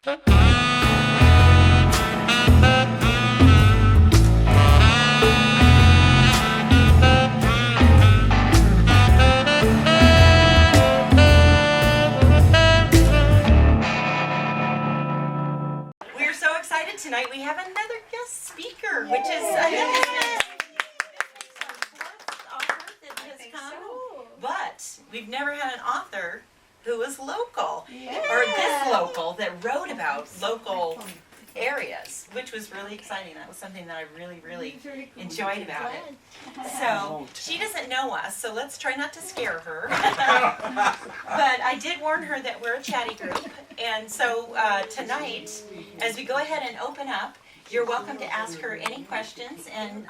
We're so excited tonight. We have another guest speaker, which is I think it's the fourth author that has come. So. But we've never had an author who was local, or this local, that wrote about local areas, which was really exciting. That was something that I really, really enjoyed about it. So she doesn't know us, so let's try not to scare her. But I did warn her that we're a chatty group, and so tonight, as we go ahead and open up, you're welcome to ask her any questions, and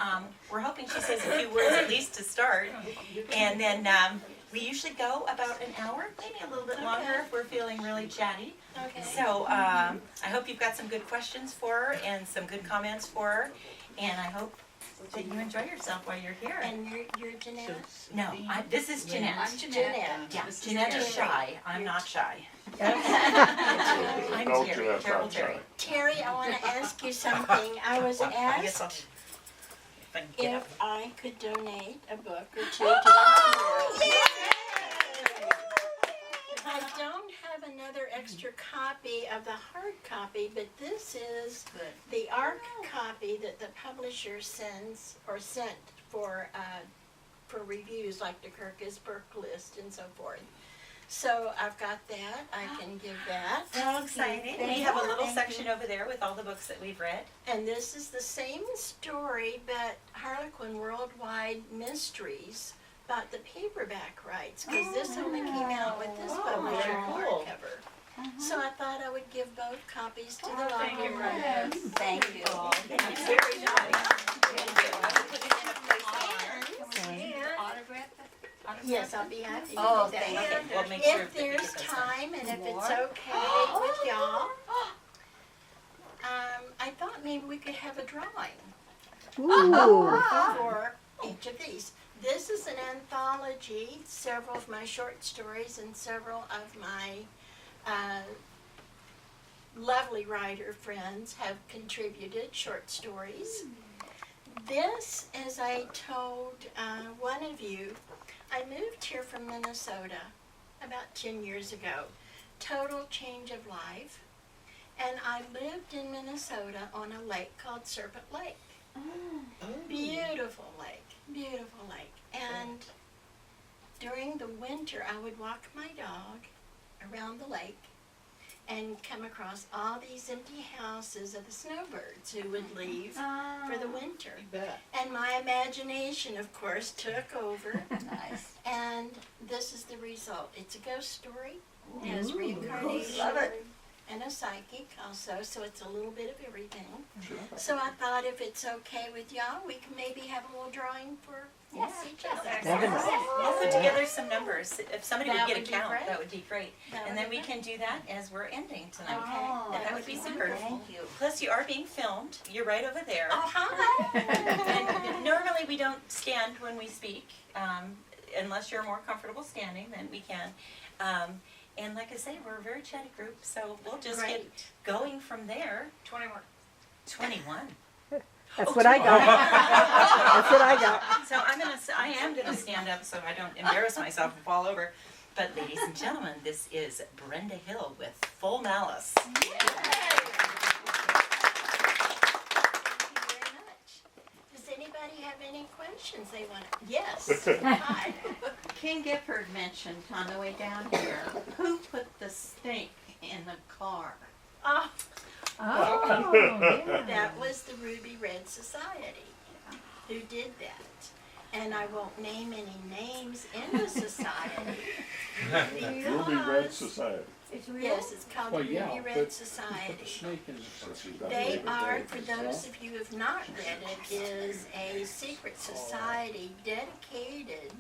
we're hoping she says a few words at least to start, and then we usually go about an hour, maybe a little bit longer if we're feeling really chatty. Okay. So I hope you've got some good questions for her and some good comments for her, and I hope that you enjoy yourself while you're here. And you're Jeanette? No, this is Jeanette. I'm Jeanette. Yeah, Jeanette is shy. I'm not shy. I'm Terry, terrible Terry. Terry, I want to ask you something. I was asked if I could donate a book or two to the library. I don't have another extra copy of the hard copy, but this is the ARC copy that the publisher sends or sent for reviews, like the Kirkus Book List and so forth. So I've got that. I can give that. So exciting. We have a little section over there with all the books that we've read. And this is the same story, but Harlequin Worldwide Mysteries about the paperback rights, because this only came out with this publisher hardcover. So I thought I would give both copies to the library. Thank you. That's very nice. Yes, I'll be happy to do Oh, that. thank you. We'll make sure If that we there's get those time and if it's okay with y'all, I thought maybe we could have a drawing for each of these. This is an anthology, several of my short stories and several of my lovely writer friends have contributed short stories. This, as I told one of you, I moved here from Minnesota about 10 years ago. Total change of life. And I lived in Minnesota on a lake called Serpent Lake. Beautiful lake, beautiful lake. And during the winter, I would walk my dog around the lake and come across all these empty houses of the snowbirds who would leave for the winter. And my imagination, of course, took over. Nice. And this is the result. It's a ghost story. It has reincarnation. Love it. And a psychic also, so it's a little bit of everything. Sure. So I thought if it's okay with y'all, we can maybe have a little drawing for each other. We'll put together some numbers. If somebody That would get a would be count, great. that would be great. And then we can do that as we're ending tonight. Okay. That would be super. Thank you. Plus, you are being filmed. You're right over there. Oh, hi. And normally we don't stand when we speak, unless you're more comfortable standing, then we can. And like I say, we're a very chatty group, so we'll just get going from there. 21. 21. That's what I got. That's what I got. So I am gonna stand up so I don't embarrass myself and fall over. But ladies and gentlemen, this is Brenda Hill with Full Malice. Thank you very much. Does anybody have any questions they want to? Yes. Hi. King Gifford mentioned on the way down here, who put the snake in the car? Oh, Oh, yeah. that was the Ruby Red Society who did that. And I won't name any names in the society. Ruby Red Society. Yes, it's called the Ruby Red Society. They are, for those of you who have not read it, is a secret society dedicated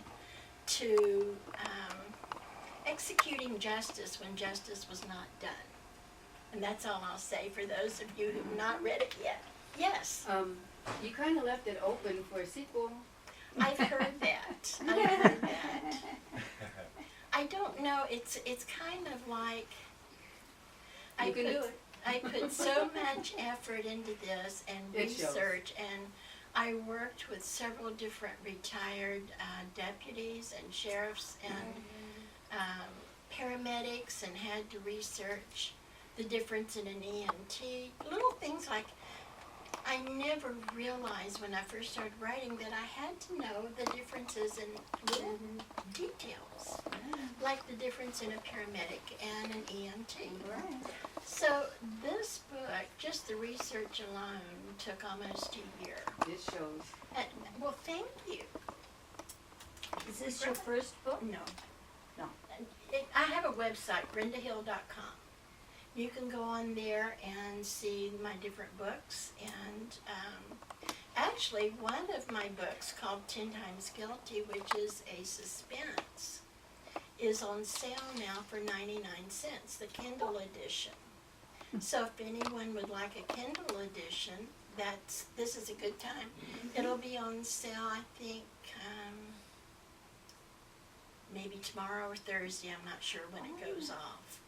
to executing justice when justice was not done. And that's all I'll say for those of you who have not read it yet. Yes, You kind of left it open for a sequel. I've heard that. I've heard that. I don't know, it's kind of like, You can do it. I put so much effort into this and It shows. research, and I worked with several different retired deputies and sheriffs and paramedics, and had to research the difference in an EMT. Little things like I never realized when I first started writing that I had to know the differences in little details, like the difference in a paramedic and an EMT. So this book, just the research alone, took almost a year. It shows. And, well, thank you. Is this your first book? No. No. I have a website, brendahill.com. You can go on there and see my different books. And actually, one of my books, called 10 Times Guilty, which is a suspense, is on sale now for 99 cents, the Kindle edition. So if anyone would like a Kindle edition, this is a good time. It'll be on sale, I think, maybe tomorrow or Thursday. I'm not sure when it goes off.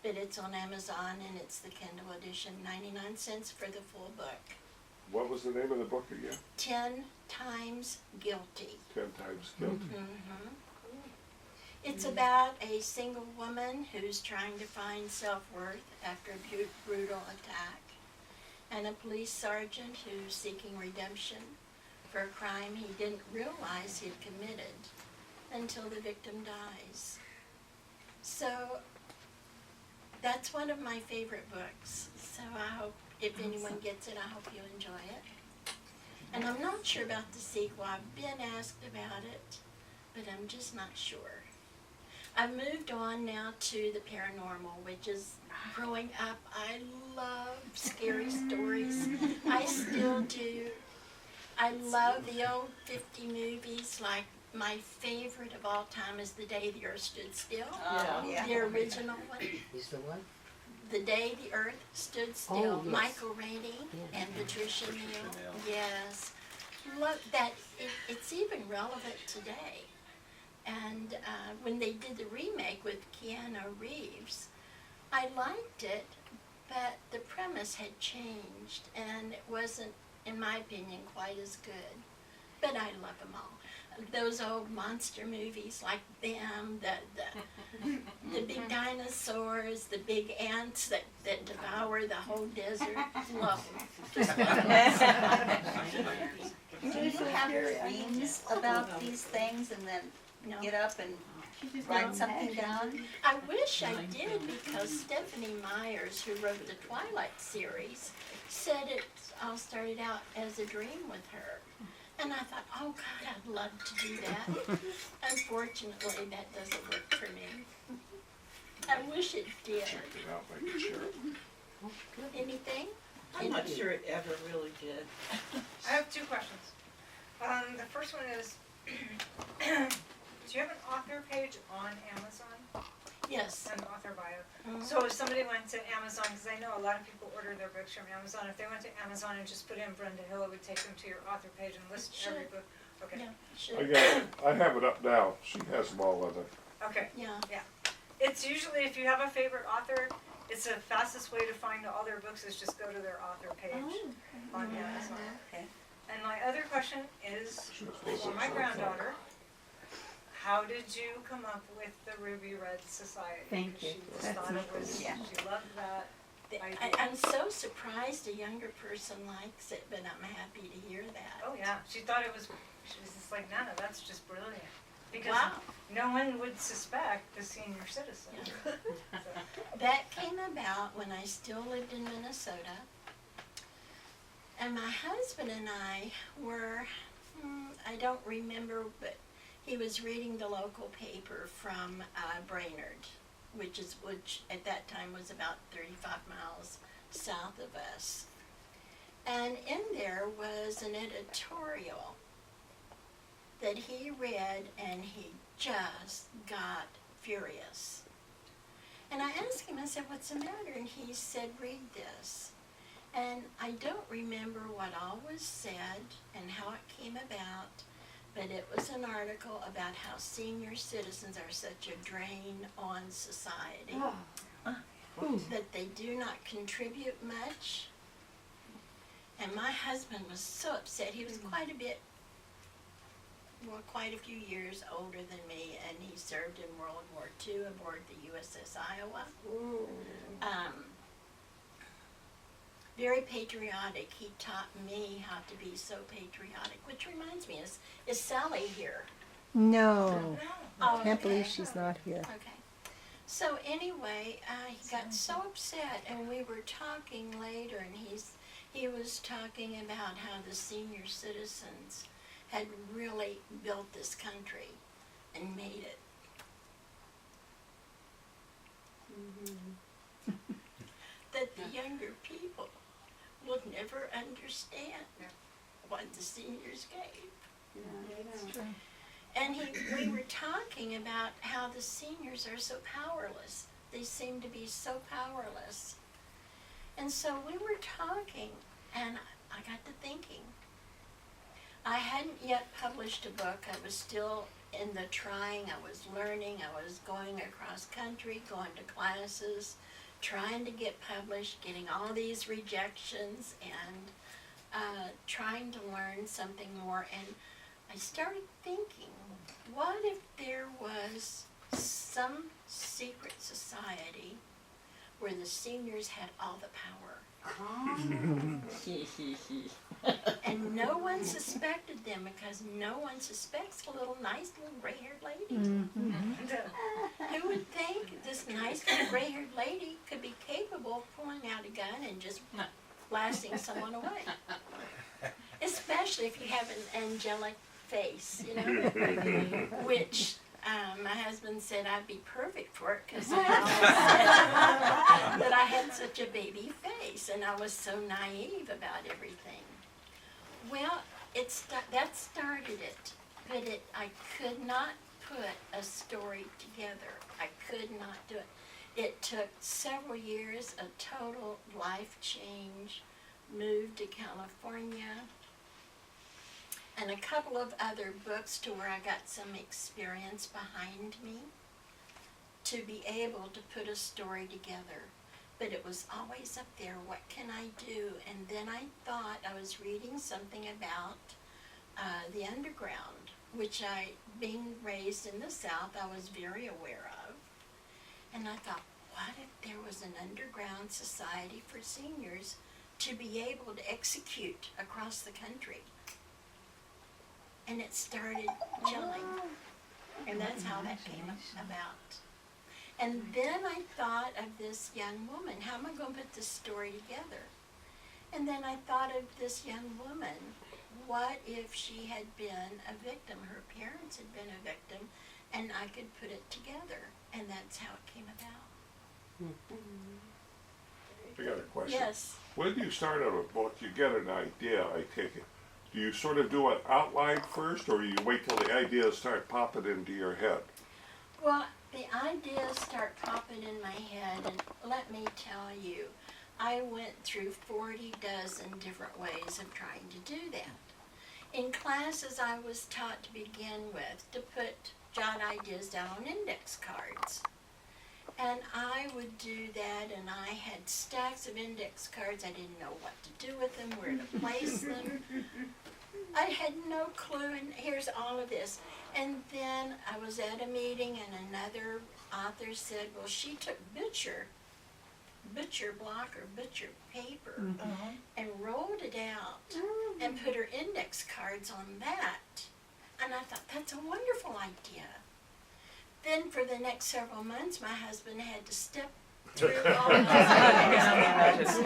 But it's on Amazon, and it's the Kindle edition, 99 cents for the full book. What was the name of the book again? 10 Times Guilty. 10 Times Guilty. Mm-hmm. It's about a single woman who's trying to find self-worth after a brutal attack, and a police sergeant who's seeking redemption for a crime he didn't realize he'd committed until the victim dies. So that's one of my favorite books. So I hope if anyone gets it, I hope you enjoy it. And I'm not sure about the sequel. I've been asked about it, but I'm just not sure. I've moved on now to the paranormal, which is growing up. I love scary stories. I still do. I love the old 50 movies. Like, my favorite of all time is The Day the Earth Stood Still. Yeah. The original one. Is the one? The Day the Earth Stood Still. Oh, yes. Michael Rainey and Patricia Neal. Yes. Love that. It's even relevant today. And when they did the remake with Keanu Reeves, I liked it, but the premise had changed, and it wasn't, in my opinion, quite as good. But I love them all. Those old monster movies like them, the big dinosaurs, the big ants that devour the whole desert. Love them. Just love them. Do you have dreams about these things and then No. get up and write something down? I wish I did, because Stephanie Myers, who wrote the Twilight series, said it all started out as a dream with her. And I thought, oh God, I'd love to do that. Unfortunately, that doesn't work for me. I wish it did. Check it out, make it share. Anything? I'm not sure it ever really did. I have two questions. The first one is, do you have an author page on Amazon? Yes. An author bio? Mhm. So if somebody went to Amazon, because I know a lot of people order their books from Amazon, if they went to Amazon and just put in Brenda Hill, it would take them to your author page and list every Should. book. Okay. Yeah, sure. I have it up now. She has them all on there. Okay. Yeah. It's usually, if you have a favorite author, it's the fastest way to find all their books is just go to their author page Oh. on Amazon. Okay. And my other question is, for my granddaughter, how did you come up with the Ruby Red Society? Thank you. She just thought it was, Yeah. she loved that. I'm so surprised a younger person likes it, but I'm happy to hear that. Oh yeah, she thought it was, she was just like, Nana, that's just brilliant. Because Wow. no one would suspect the senior citizen. So, That came about when I still lived in Minnesota. And my husband and I were, I don't remember, but he was reading the local paper from Brainerd, which at that time was about 35 miles south of us. And in there was an editorial that he read, and he just got furious. And I asked him, I said, what's the matter? And he said, read this. And I don't remember what all was said and how it came about, but it was an article about how senior citizens are such a drain on society. that they do not contribute much. And my husband was so upset. He was quite a few years older than me, and he served in World War II aboard the USS Iowa. Very patriotic. He taught me how to be so patriotic, which reminds me, is Sally here? No, Oh, can't believe okay. she's not here. Okay. So anyway, he got so upset, and we were talking later, and he was talking about how the senior citizens had really built this country and made it. That the younger people will never understand what the seniors gave. And we were talking about how the seniors are so powerless. They seem to be so powerless. And so we were talking, and I got to thinking. I hadn't yet published a book. I was still in the trying. I was learning. I was going across country, going to classes, trying to get published, getting all these rejections, and trying to learn something more. And I started thinking, what if there was some secret society where the seniors had all the power? And no one suspected them, because no one suspects a nice little gray-haired lady. Who would think this nice little gray-haired lady could be capable of pulling out a gun and just blasting someone away? Especially if you have an angelic face, you know, which my husband said I'd be perfect for it, because he always said that I had such a baby face and I was so naive about everything. Well, that started it, but I could not put a story together. I could not do it. It took several years, a total life change, moved to California, and a couple of other books to where I got some experience behind me to be able to put a story together. But it was always up there, what can I do? And then I thought, I was reading something about the underground, which being raised in the South, I was very aware of. And I thought, what if there was an underground society for seniors to be able to execute across the country? And it started gelling. And that's how that came about. And then I thought of this young woman. How am I going to put this story together? And then I thought of this young woman. What if she had been a victim? Her parents had been a victim, and I could put it together. And that's how it came about. I got a question. Yes. When you start out a book, you get an idea, I take it. Do you sort of do an outline first, or you wait till the ideas start popping into your head? Well, the ideas start popping in my head, and let me tell you, I went through 40 dozen different ways of trying to do that. In classes, I was taught to begin with to jot ideas down on index cards. And I would do that, and I had stacks of index cards. I didn't know what to do with them, where to place them. I had no clue, and here's all of this. And then I was at a meeting, and another author said, well, she took butcher block or butcher paper and rolled it out and put her index cards on that. And I thought, that's a wonderful idea. Then for the next several months, my husband had to step through all of those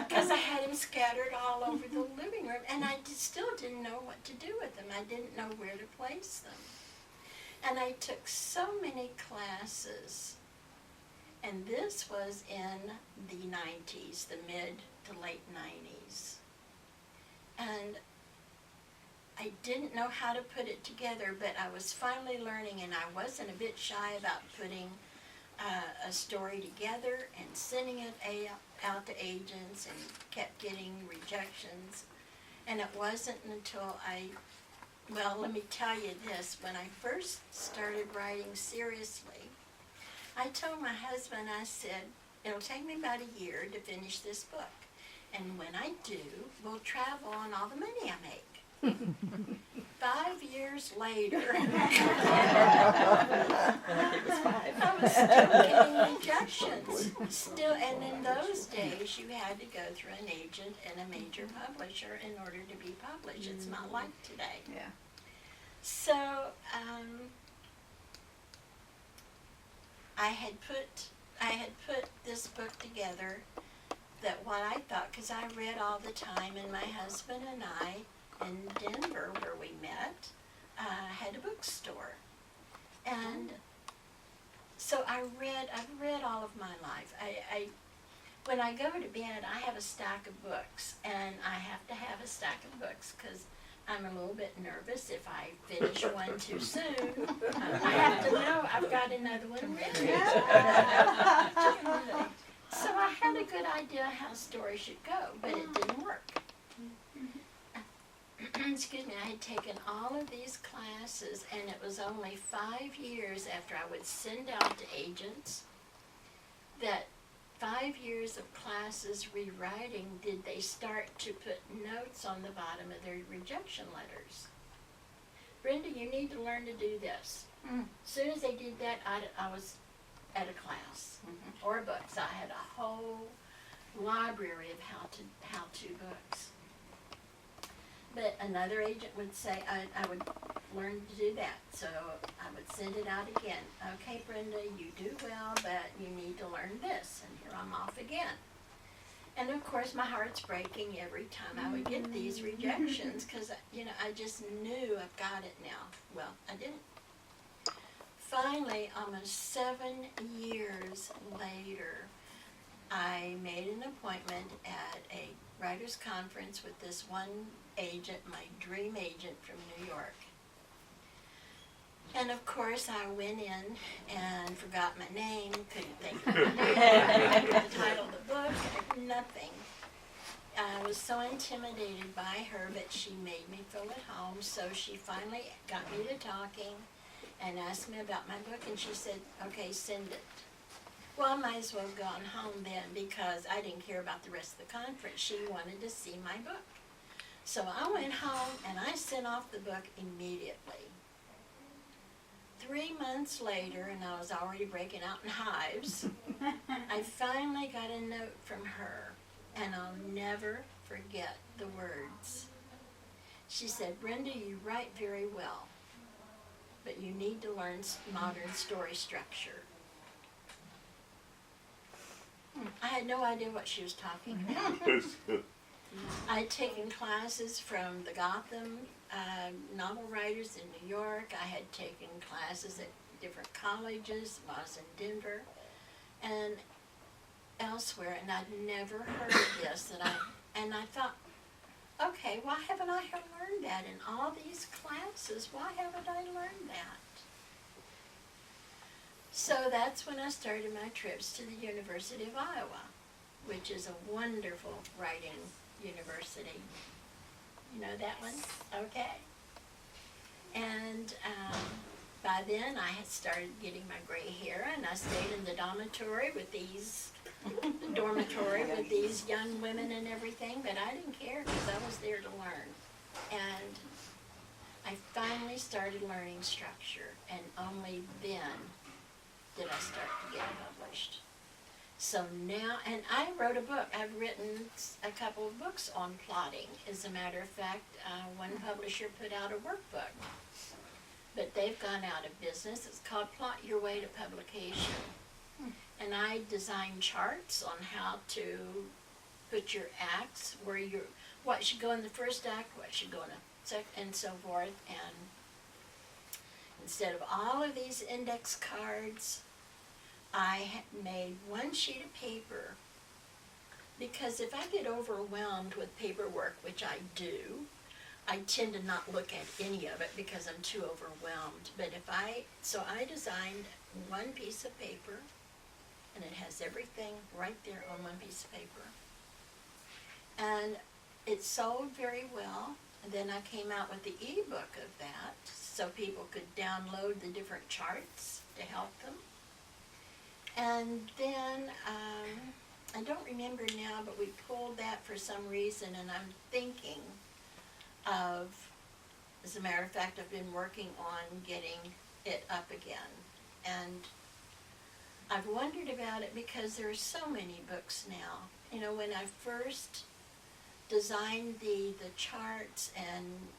because I had them scattered all over the living room, and I still didn't know what to do with them. I didn't know where to place them. And I took so many classes, and this was in the 90s, the mid to late 90s. And I didn't know how to put it together, but I was finally learning, and I wasn't a bit shy about putting a story together and sending it out to agents, and kept getting rejections. And it wasn't until well, let me tell you this, when I first started writing seriously, I told my husband, I said, it'll take me about a year to finish this book. And when I do, we'll travel on all the money I make. 5 years later, I was still getting rejections. Still, and in those days, you had to go through an agent and a major publisher in order to be published. It's not like today. Yeah. So, I had put this book together, that what I thought, because I read all the time, and my husband and I in Denver, where we met, had a bookstore. And so I've read all of my life. When I go to bed, I have a stack of books, and I have to have a stack of books because I'm a little bit nervous if I finish one too soon. I have to know I've got another one ready. So I had a good idea how a story should go, but it didn't work. Excuse me, I had taken all of these classes, and it was only 5 years after I would send out to agents that 5 years of classes rewriting did they start to put notes on the bottom of their rejection letters. Brenda, you need to learn to do this. As soon as they did that, I was at a class or books. I had a whole library of how-to books. But another agent would say, I would learn to do that. So I would send it out again. Okay, Brenda, you do well, but you need to learn this. And here I'm off again. And of course, my heart's breaking every time I would get these rejections because, I just knew I've got it now. Well, I didn't. Finally, almost 7 years later, I made an appointment at a writer's conference with this one agent, my dream agent from New York. And of course I went in and forgot my name, couldn't think of my name, the title of the book, nothing. I was so intimidated by her, but she made me feel at home, so she finally got me to talking and asked me about my book, and she said, okay, send it. Well, I might as well have gone home then because I didn't care about the rest of the conference. She wanted to see my book. So I went home and I sent off the book immediately. 3 months later, and I was already breaking out in hives, I finally got a note from her, and I'll never forget the words. She said, Brenda, you write very well, but you need to learn modern story structure. I had no idea what she was talking about. I had taken classes from the Gotham novel writers in New York. I had taken classes at different colleges while I was in Denver and elsewhere, and I'd never heard of this. And I thought, okay, why haven't I learned that in all these classes? Why haven't I learned that? So that's when I started my trips to the University of Iowa, which is a wonderful writing university. You know that one? Okay. And by then I had started getting my gray hair, and I stayed in the dormitory with these young women and everything, but I didn't care because I was there to learn. And I finally started learning structure, and only then did I start to get published. So now, and I wrote a book. I've written a couple of books on plotting. As a matter of fact, one publisher put out a workbook, but they've gone out of business. It's called Plot Your Way to Publication. And I designed charts on how to put your acts, what should go in the first act, what should go in the second, and so forth. And instead of all of these index cards, I made one sheet of paper, because if I get overwhelmed with paperwork, which I do, I tend to not look at any of it because I'm too overwhelmed. But so I designed one piece of paper, and it has everything right there on one piece of paper. And it sold very well. And then I came out with the ebook of that, so people could download the different charts to help them. And then, I don't remember now, but we pulled that for some reason, and I'm thinking of, as a matter of fact, I've been working on getting it up again. And I've wondered about it because there are so many books now. You know, when I first designed the charts, and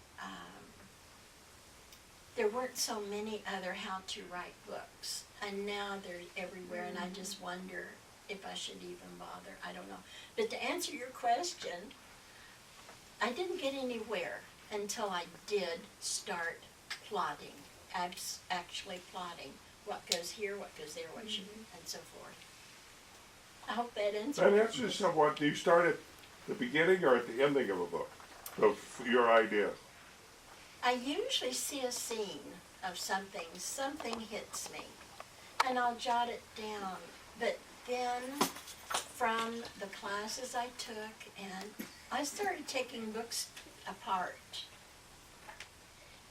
there weren't so many other how-to write books, and now they're everywhere, and I just wonder if I should even bother. I don't know. But to answer your question, I didn't get anywhere until I did start plotting, actually plotting what goes here, what goes there, what should, and so forth. I hope that answers. That answers somewhat. Do you start at the beginning or at the ending of a book? Of your idea? I usually see a scene of something hits me, and I'll jot it down. But then, from the classes I took, and I started taking books apart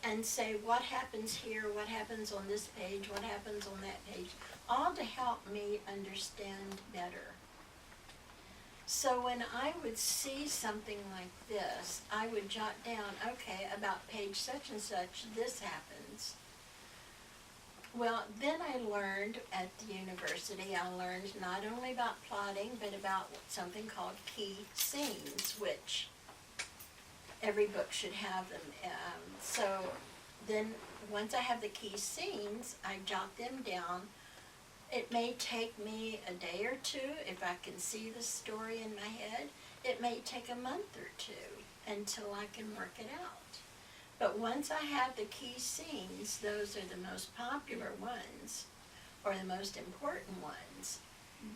and say, what happens here, what happens on this page, what happens on that page, all to help me understand better. So when I would see something like this, I would jot down, okay, about page such and such, this happens. Well, then I learned at the university, I learned not only about plotting, but about something called key scenes, which every book should have them. So then once I have the key scenes, I jot them down. It may take me a day or two if I can see the story in my head. It may take a month or two until I can work it out. But once I have the key scenes, those are the most popular ones, or the most important ones,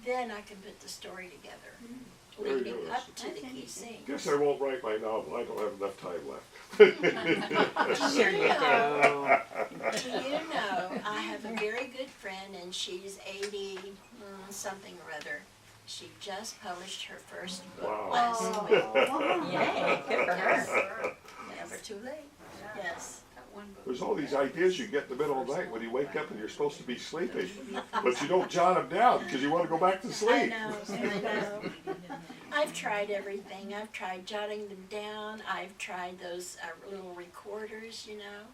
then I can put the story together, leading up to the key scenes. Guess I won't write my novel. I don't have enough time left. Do you know, I have a very good friend, and she's 80 something or other. She just published her first book Wow. last week. Yay, good for her. Yes. Never too late. Yes. There's all these ideas you get in the middle of the night when you wake up and you're supposed to be sleeping. But you don't jot them down because you want to go back to I sleep. know. I've tried everything. I've tried jotting them down. I've tried those little recorders, you know.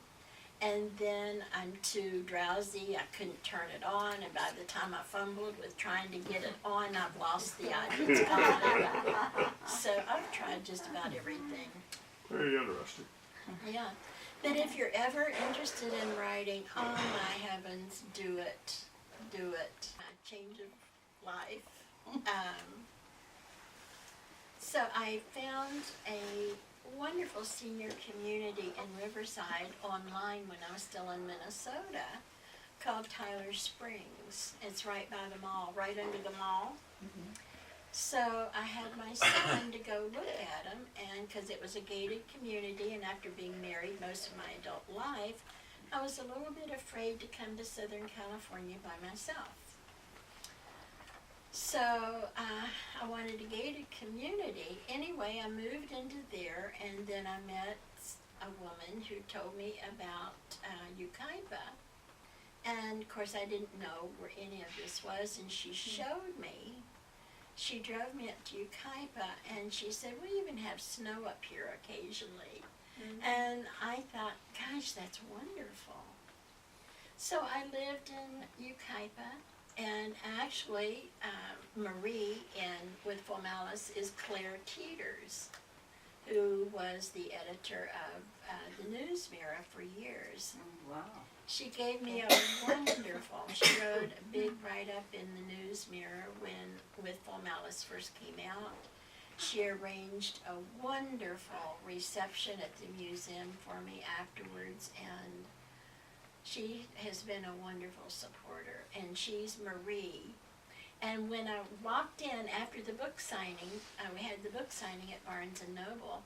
And then I'm too drowsy. I couldn't turn it on. And by the time I fumbled with trying to get it on, I've lost the idea. It's gone. So I've tried just about everything. Very interesting. Yeah. But if you're ever interested in writing, oh my heavens, do it. Do it. A change of life. So I found a wonderful senior community in Riverside online when I was still in Minnesota called Tyler Springs. It's right by the mall, right under the mall. So I had my son to go look at them, and because it was a gated community, and after being married most of my adult life, I was a little bit afraid to come to Southern California by myself. So I wanted a gated community. Anyway, I moved into there, and then I met a woman who told me about Yucaipa. And of course I didn't know where any of this was, and she showed me. She drove me up to Yucaipa, and she said, we even have snow up here occasionally. And I thought, gosh, that's wonderful. So I lived in Yucaipa, and actually Marie with Malice is Claire Teeters, who was the editor of the News Mirror for years. Wow. She gave me a wonderful, she wrote a big write-up in the News Mirror when With Full Malice first came out. She arranged a wonderful reception at the museum for me afterwards, and she has been a wonderful supporter, and she's Marie. And when I walked in after the book signing, we had the book signing at Barnes & Noble,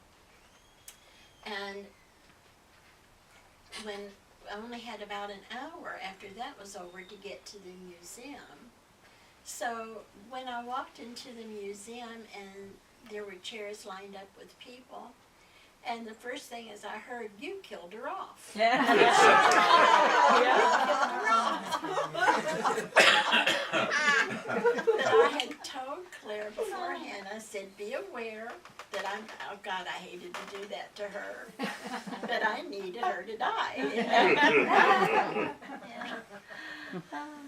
and when I only had about an hour after that was over to get to the museum. So when I walked into the museum and there were chairs lined up with people, And the first thing is I heard, you killed her off. But I had told Claire beforehand, I said, be aware that oh God, I hated to do that to her, but I needed her to die. Yeah.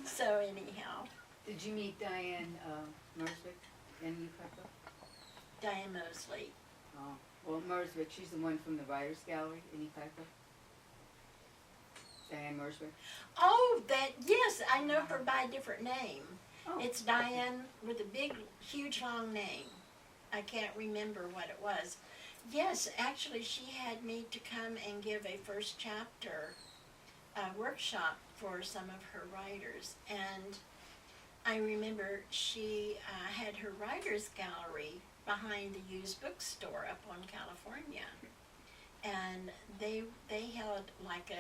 So anyhow, Did you meet Diane Merswick in New Pepper? Diane Mosley. Oh, well, Merswick, she's the one from the Writers Gallery in New Pepper. Diane Merswick. Oh, yes, I know her by a different name. Oh. It's Diane with a big, huge, long name. I can't remember what it was. Yes, actually, she had me to come and give a first chapter workshop for some of her writers. And I remember she had her writers gallery behind the used bookstore up on California. And they held like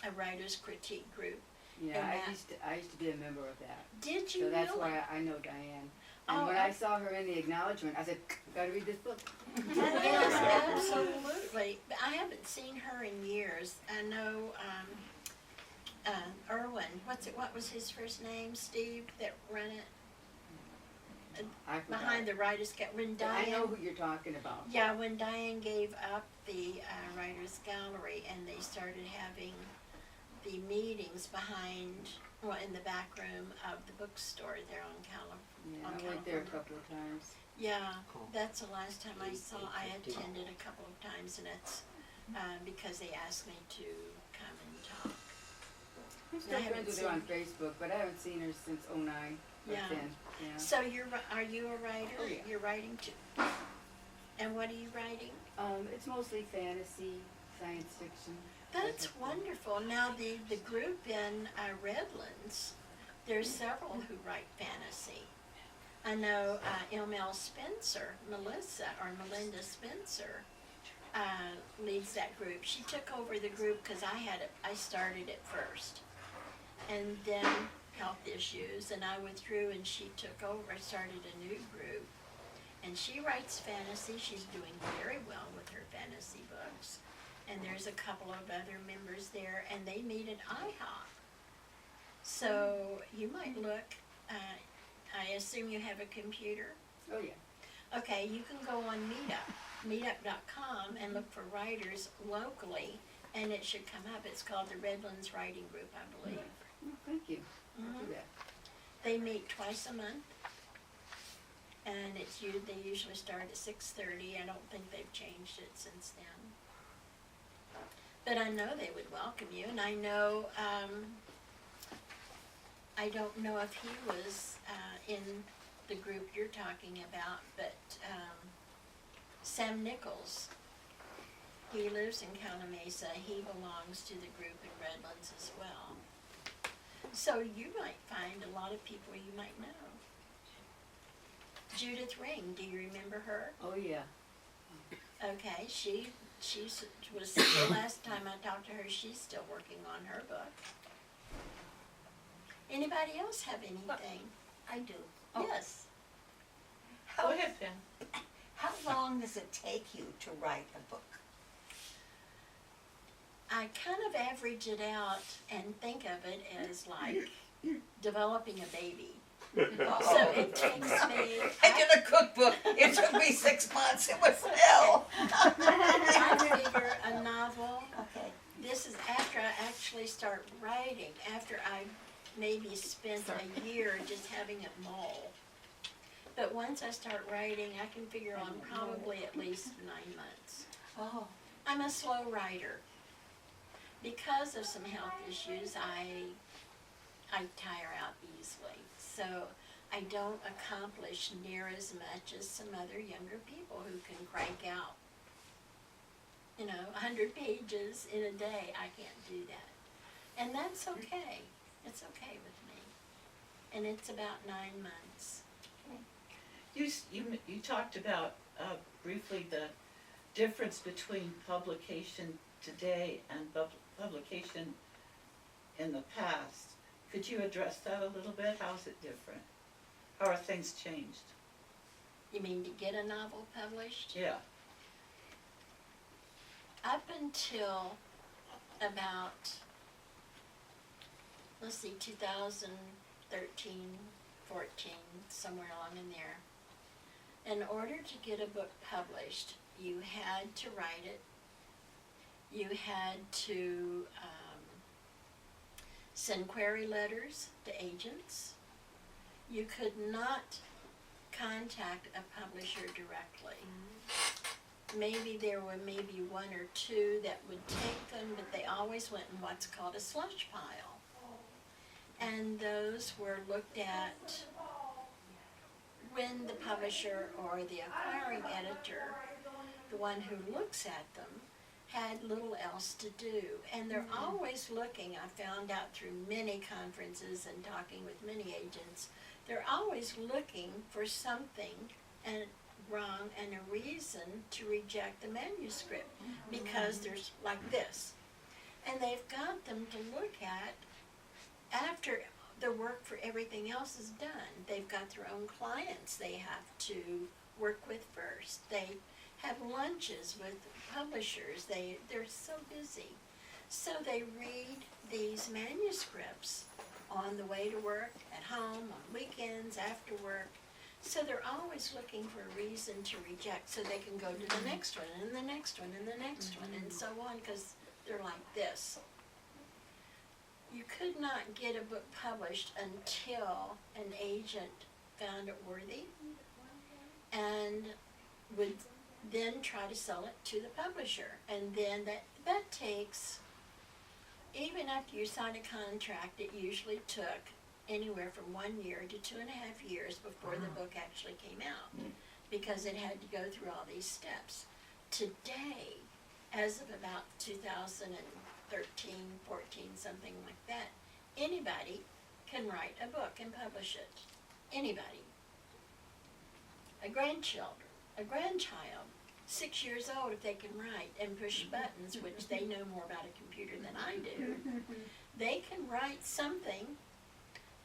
a writer's critique group. Yeah, And I used to be a member of that. Did you So that's really? why I know Diane. And Oh, when I saw her in the acknowledgement, I said, gotta read this book. Yes, absolutely. But I haven't seen her in years. I know Irwin. What was his first name? Steve that run it I forgot. behind the writers' gallery. When But I know Diane, who you're talking about. yeah, when Diane gave up the writers' gallery and they started having the meetings behind, well, in the back room of the bookstore there on California. Yeah, on I went there a California. couple of times. Yeah, that's the last time I saw. I attended a couple of times, and it's because they asked me to come and talk. I'm I still haven't friends with her on seen- Facebook, but I haven't seen her since '09 or Yeah. 10. Yeah. So are you a writer? Oh, yeah. You're writing too. And what are you writing? It's mostly fantasy, science fiction. That's wonderful. Now the group in Redlands, there's several who write fantasy. I know M.L. Spencer, Melinda Spencer, leads that group. She took over the group because I started it first. And then health issues, and I withdrew and she took over, started a new group. And she writes fantasy. She's doing very well with her fantasy books. And there's a couple of other members there, and they meet at IHOP. So you might look, I assume you have a computer? Oh, yeah. Okay, you can go on meetup.com and look for writers locally, and it should come up. It's called the Redlands Writing Group, I believe. Oh, thank you. I'll Mhm. do that. They meet twice a month, and they usually start at 6:30. I don't think they've changed it since then. But I know they would welcome you, and I know, I don't know if he was in the group you're talking about, but Sam Nichols, he lives in Calamasa. He belongs to the group in Redlands as well. So you might find a lot of people you might know. Judith Ring, do you remember her? Oh, yeah. Okay, she was the last time I talked to her, she's still working on her book. Anybody else have anything? I do. Yes. Go ahead, Pam. How long does it take you to write a book? I kind of average it out and think of it as like developing a baby. So it takes me, I did a cookbook. It took me 6 months. It was hell. I figure a novel, Okay. this is after I actually start writing, after I maybe spent a year just having it mull. But once I start writing, I can figure on probably at least 9 months. Oh. I'm a slow writer. Because of some health issues, I tire out easily. So I don't accomplish near as much as some other younger people who can crank out, 100 pages in a day. I can't do that. And that's okay. It's okay with me. And it's about 9 months. You talked about briefly the difference between publication today and publication in the past. Could you address that a little bit? How is it different? How are things changed? You mean to get a novel published? Yeah. up until about, 2013, 14, somewhere along in there, in order to get a book published, you had to write it. You had to send query letters to agents. You could not contact a publisher directly. Maybe there were maybe one or two that would take them, but they always went in what's called a slush pile. And those were looked at when the publisher or the acquiring editor, the one who looks at them, had little else to do. And they're always looking, I found out through many conferences and talking with many agents, they're always looking for something and wrong and a reason to reject the manuscript, because there's like this. And they've got them to look at after the work for everything else is done. They've got their own clients they have to work with first. They have lunches with publishers. They're so busy. So they read these manuscripts on the way to work, at home, on weekends, after work. So they're always looking for a reason to reject so they can go to the next one and the next one and the next one and so on, because they're like this. You could not get a book published until an agent found it worthy and would then try to sell it to the publisher. And then that takes, even after you sign a contract, it usually took anywhere from 1 year to 2.5 years before the book actually came out, because it had to go through all these steps. Today, as of about 2013, 14, something like that, anybody can write a book and publish it. Anybody. A grandchild, 6 years old, if they can write and push buttons, which they know more about a computer than I do, they can write something,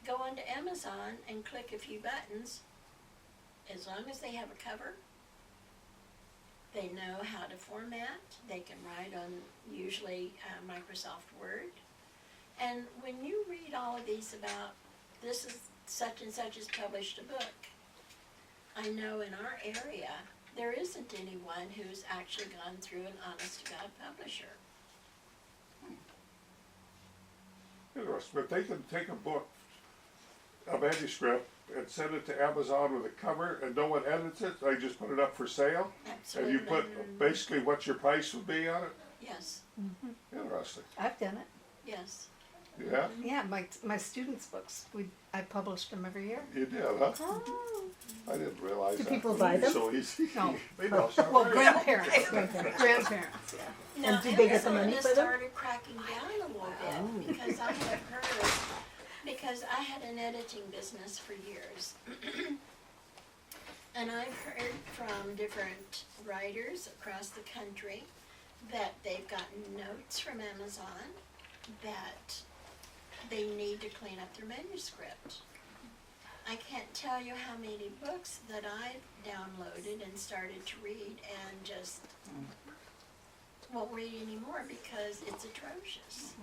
go onto Amazon and click a few buttons. As long as they have a cover, they know how to format, they can write on usually Microsoft Word. And when you read all of these about this is such and such has published a book, I know in our area there isn't anyone who's actually gone through an honest-to-God publisher. Interesting, but they can take a book, a manuscript, and send it to Amazon with a cover, and no one edits it. They just put it up for sale, Absolutely. and you put basically what your price would be on it. Yes, Interesting. I've done it. yes. Yeah, Yeah, my students' books, I published them every year. you did, huh? Oh. I didn't realize Do that. people buy them? So easy. No. Maybe I'll start Well, writing. grandparents, yeah. Now, do they get the Amazon money has for them? started cracking down a little bit, because I have heard, because I had an editing business for years. And I've heard from different writers across the country that they've gotten notes from Amazon that they need to clean up their manuscript. I can't tell you how many books that I've downloaded and started to read and just won't read anymore because it's atrocious.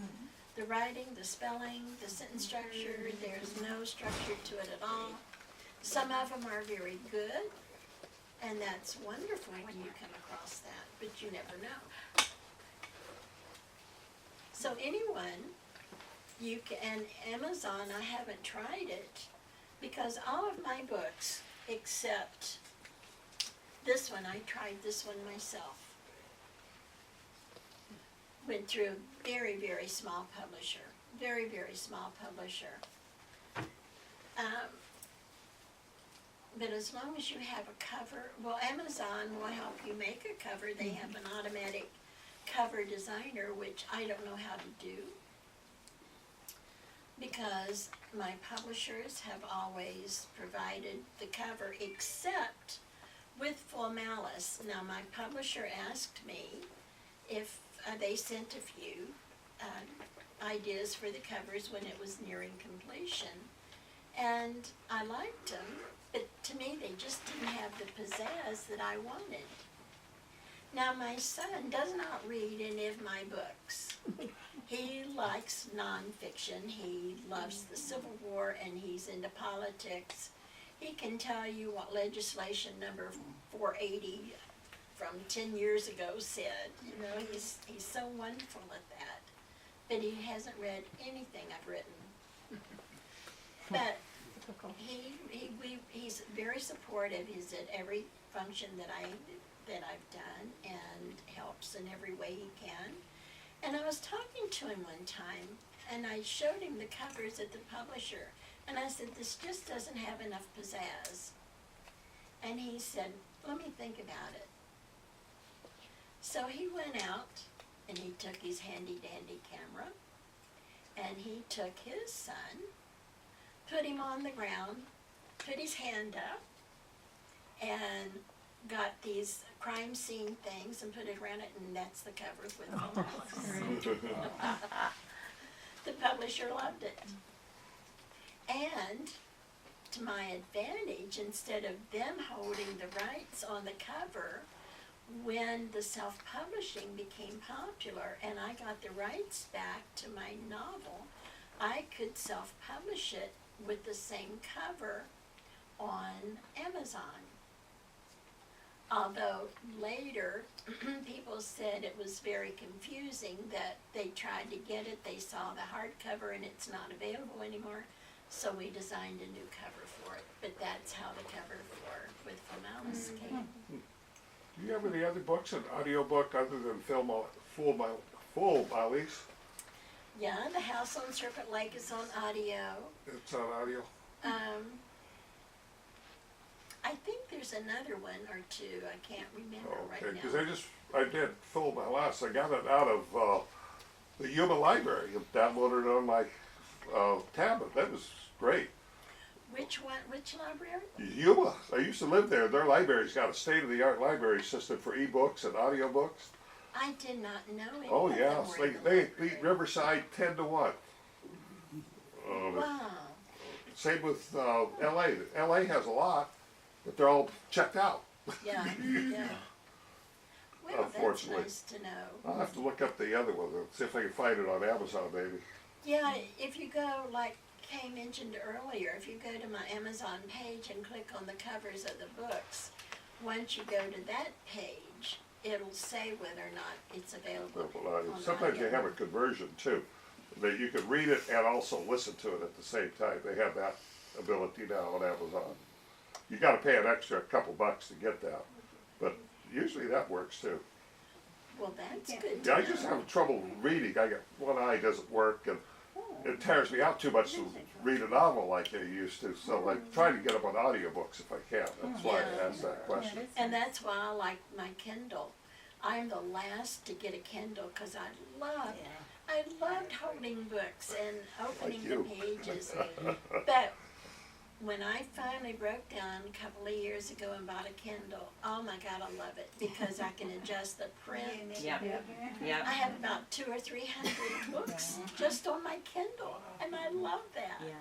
The writing, the spelling, the sentence structure, there's no structure to it at all. Some of them are very good, and that's wonderful when you come across that, but you never know. So anyone, you can, and Amazon, I haven't tried it, because all of my books, except this one, I tried this one myself. Went through a very, very small publisher. Very, very small publisher. But as long as you have a cover, well, Amazon will help you make a cover. They have an automatic cover designer, which I don't know how to do, because my publishers have always provided the cover, except with full Malice. Now, my publisher asked me if they sent a few ideas for the covers when it was nearing completion, and I liked them, but to me they just didn't have the pizzazz that I wanted. Now, my son does not read any of my books. He likes nonfiction. He loves the Civil War and he's into politics. He can tell you what legislation number 480 from 10 years ago said. You know, he's so wonderful at that. But he hasn't read anything I've written. But he's very supportive. He's at every function that I've done and helps in every way he can. And I was talking to him one time, and I showed him the covers at the publisher, and I said, this just doesn't have enough pizzazz. And he said, let me think about it. So he went out, and he took his handy-dandy camera, and he took his son, put him on the ground, put his hand up, and got these crime scene things and put it around it, and that's the cover with Malice. The publisher loved it. And to my advantage, instead of them holding the rights on the cover, when the self-publishing became popular and I got the rights back to my novel, I could self-publish it with the same cover on Amazon. Although later, people said it was very confusing that they tried to get it, they saw the hardcover and it's not available anymore, so we designed a new cover for it. But that's how the cover with Malice came. Do you have any other books, an audiobook other than Full Malice? Yeah, The House on Serpent Lake is on audio. It's on audio? I think there's another one or two. I can't remember Okay, right because now. I did Full Malice. I got it out of the Yuma Library and downloaded it on my tablet. That was great. Which one? Which library? Yuma. I used to live there. Their library's got a state-of-the-art library system for e-books and audiobooks. I did not know it. Oh yeah, they beat Riverside 10-1. Wow. Same with L.A. L.A. has a lot, but they're all checked out. Yeah, yeah. Well, that's Unfortunately. nice to know. I'll have to look up the other one and see if I can find it on Amazon, maybe. Yeah, if you go, like Kay mentioned earlier, if you go to my Amazon page and click on the covers of the books, once you go to that page, it'll say whether or not it's available on Sometimes audio. they have a conversion too, that you can read it and also listen to it at the same time. They have that ability now on Amazon. You got to pay an extra couple bucks to get that, but usually that works too. Well, that's good Yeah, to I just know. have trouble reading. I got one eye doesn't work, and it tears me out too much to read a novel like I used to. So I try to get them on audiobooks if I can. That's why I asked that question. And that's why I like my Kindle. I'm the last to get a Kindle because I loved holding books and opening the pages. But when I finally broke down a couple of years ago and bought a Kindle, oh my God, I love it because I can adjust the print. Yeah. Yeah. I have about 200 or 300 books just on my Kindle, and I love that. Yeah.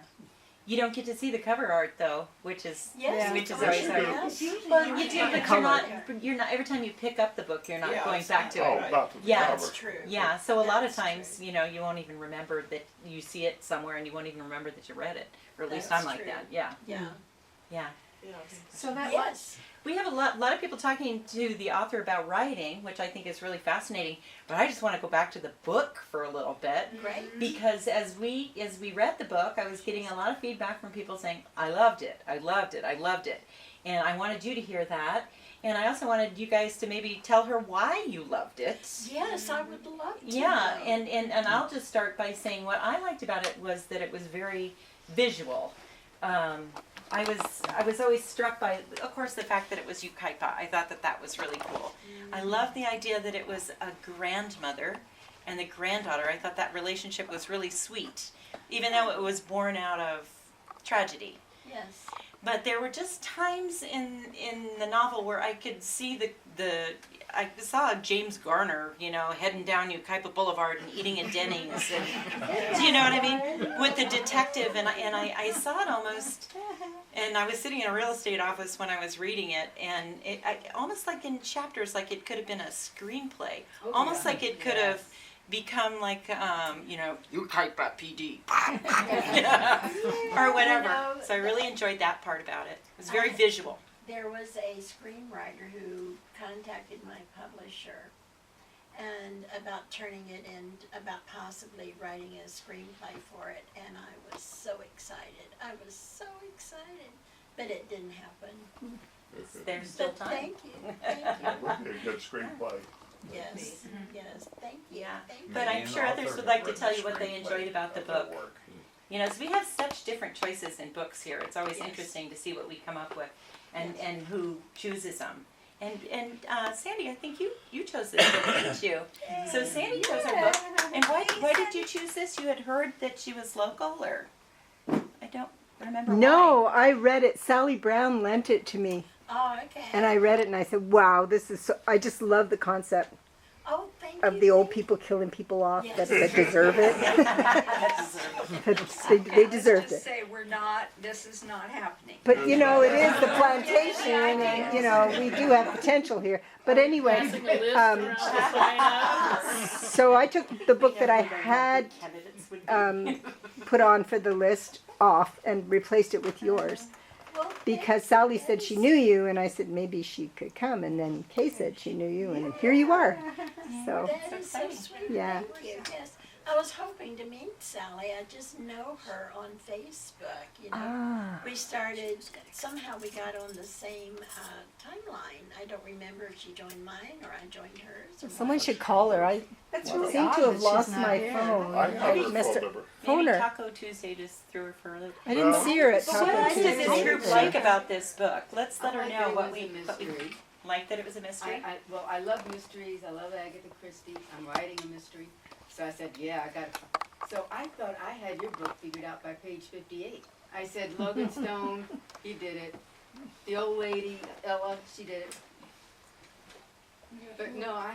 You don't get to see the cover art though, which is Yes, which is of always course, hard. yes. Well, you do, but you're not. Every time you pick up the book, you're not going back to Oh, it. not to the Yeah. cover. That's true. Yeah. So a lot of That's times, true. you know, you won't even remember that you see it somewhere, and you won't even remember that you read it. Or at least That's I'm like true. that. Yeah. Yeah. Yeah. So that Yes. We have a lot of people talking to the author about writing, which I think is really fascinating. But I just want to go back to the book for a little bit. Great. Because as we read the book, I was getting a lot of feedback from people saying, I loved it, I loved it, I loved it. And I wanted you to hear that. And I also wanted you guys to maybe tell her why you loved it. Yes, I would love to. Yeah, know. and I'll just start by saying what I liked about it was that it was very visual. I was always struck by, of course, the fact that it was Yucaipa. I thought that was really cool. I loved the idea that it was a grandmother and the granddaughter. I thought that relationship was really sweet, even though it was born out of tragedy. Yes. But there were just times in the novel where I could see I saw James Garner, you know, heading down Yucaipa Boulevard and eating a Denny's, and do you know what I mean? With the detective, and I saw it almost And I was sitting in a real estate office when I was reading it, and almost like in chapters, like it could have been a screenplay. Oh, Almost yeah. like it could have become like, you type that PD. Or whatever. So I really enjoyed that part about it. It was very visual. There was a screenwriter who contacted my publisher and about turning it in, about possibly writing a screenplay for it, and I was so excited. But it didn't happen. There's still But time. thank you. Would be a good screenplay. Yes, thank you. Yeah. Thank you. But I'm sure others would like to tell you what they enjoyed about the book. You know, so we have such different choices in books here. It's always interesting to see what we come up with and who chooses them. And Sandy, I think you chose this book, didn't you? So Sandy chose our book. And why did you choose this? You had heard that she was local, or I don't remember. No, why. I read it. Sally Brown lent it to me, Oh, okay. and I read it, and I said, "Wow, this is so." I just love the concept Oh, thank you. of the old people killing people off Yes. that deserve it. they deserved Let's just it. say this is not happening. But you know, it is the plantation, and you know, we do have potential here. But anyway, so I took the book that I had Candidates would be. put on for the list off and replaced it with yours. Well, Because Sally said she knew you, and I said maybe she could come, and then Kay said she knew you, and here you are. So, that is so sweet. Yeah. Thank you. Yes. I was hoping to meet Sally. I just know her on Facebook, you know. We started, somehow we got on the same timeline. I don't remember if she joined mine or I joined hers. Or someone what. should call her. I seem to have lost my phone. I have her missed phone it. number. Phone Maybe her. Taco Tuesday just threw her for a loop. I didn't see her at But what Taco else does this Tuesday. group like about this book? Let's let her I like know that it what was we a mystery. like, that it was a mystery. I love mysteries. I love Agatha Christie. I'm writing a mystery. So I said, yeah, I got it. So I thought I had your book figured out by page 58. I said, Logan Stone, he did it. The old lady, Ella, she did it. But no, I